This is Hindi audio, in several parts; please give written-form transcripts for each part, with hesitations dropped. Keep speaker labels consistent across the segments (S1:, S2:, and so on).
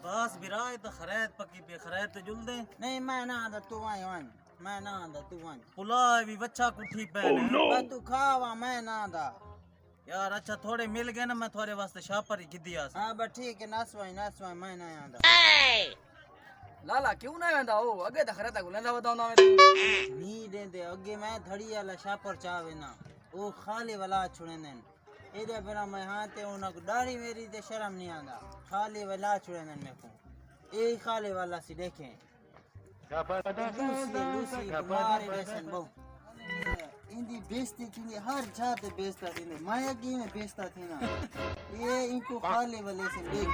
S1: बस बिराए तो खरैत पकी पे खरैत जुल दे
S2: नहीं मैं ना आंदा तू आई वन मैं ना आंदा तू वन
S1: पुला भी बच्चा कुठी पे
S2: बस तू खावा मैं ना आंदा
S1: यार अच्छा थोड़े मिल गए ना मैं थोड़े वास्ते शापर ही गिद्दी आस
S2: हाँ बस ठीक है नसवाई मैं ना आंदा
S3: लाला क्यों ना वेंदा ओ अगे त खरता गुलेंदा बताऊंदा मैं
S2: नी देंदे अगे मैं धड़ी वाला शापर चावे ना ओ खाली वाला छुड़ेंदन एदे बिना मैं हाथे उन दाढ़ी मेरी दे शर्म नहीं आंदा खाली वाला छुड़ेंदन मेरे को ए खाली वाला सी देखें लूसी कुमारी जैसन बहु इंदी बेइज्जती थी हर जात बेइज्जता थी मैं अगे में बेइज्जता थी ना ये इनको खाली वाले से देख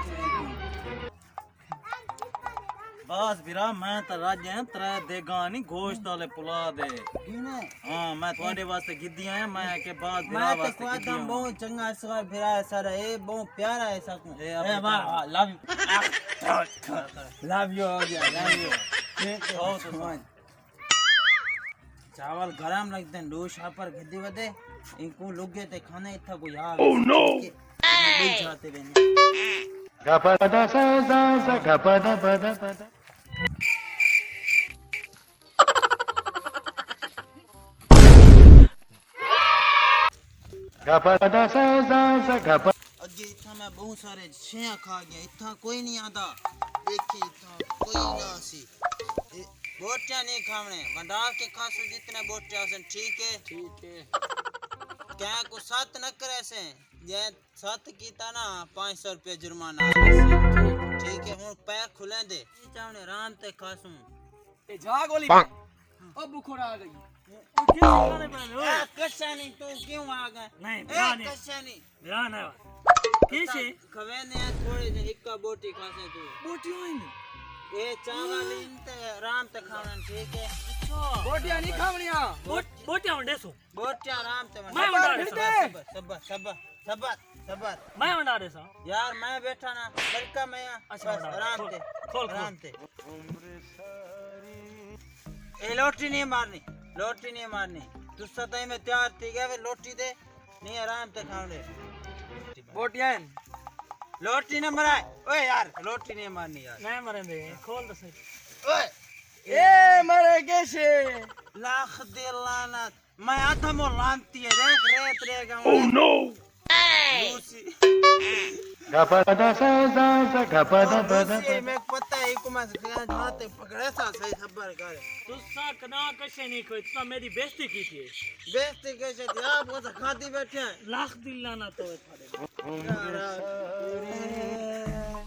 S1: बस बिरा मैं तो राजे हैं त्रै देगानी गोश्त वाले पुला दे
S2: गिने
S1: हाँ मैं थोड़े वास्ते गिद्दी आया मैं के बाद बिरा
S2: मैं तो
S1: वास्ते
S2: खुद
S1: गिद्दी
S2: हम बहुत चंगा सवार फिरा है सर ए बहुत प्यारा है सब
S1: ए,
S2: ए वाह लव यू हो गया लव यू चावल गरम लगते हैं दो शापर गिद्दी बदे इनको लुगे ते खाने इतना कोई यार ओह नो नहीं जाते बने
S4: गपदा सा सा गपदा पदा पदा गपदा सा गप
S2: अगे इतना मैं बहुत सारे छिया खा गया इतना कोई नहीं आता देखी इतना कोई ना सी बोटियां नहीं खावने बंदा के खासो जितने बोटियां सन ठीक है क्या को साथ न करे से ये साथ कीता ना 500 रुपए जुर्माना ठीक है हुन पैर खुले दे चावने आराम ते खासू
S3: ए जाग वाली ओ बुखोड़ा आ गई
S2: कशा नहीं तू क्यों आ गए
S1: नहीं
S2: कशा नहीं
S1: ध्यान है कैसे
S2: खवे ने थोड़ी से इक्का बोटी खासे तू
S1: बोटी होई
S2: ये चावल इनते आराम ते खावने ठीक है
S3: बोटियां नहीं खावनिया
S1: बोटियां देसो
S2: बोटियां आराम ते
S1: मैं उड़ा दे
S2: सबर
S1: मैं उड़ा दे सा
S2: यार मैं बैठा ना बड़का मैं
S1: अच्छा,
S2: बस आराम ते
S1: खोल।
S2: आराम ते ए लोटी नहीं मारनी तू सदाई में तैयार थी गया वे लोटी दे नहीं आराम ते खावने
S3: बोटियां
S2: लोटी न मराए ओए यार लोटी नहीं मारनी यार
S1: नहीं मरेंगे खोल दे सही
S2: ओए
S3: ए मरे कैसे
S2: लाख दे लानत मैं आधा मो लानती है देख रेत रहेगा ओह नो लूसी
S4: गपदा सा गपदा पदा
S2: लूसी मैं पता है को मैं हाथ पकड़े सा सही खबर कर
S1: तुसा कदा कशे नहीं कोई तुसा मेरी बेइज्जती की थी
S2: बेइज्जती कैसे थी आप वो तो खाती बैठे हैं
S1: लाख दिल लाना तो है थारे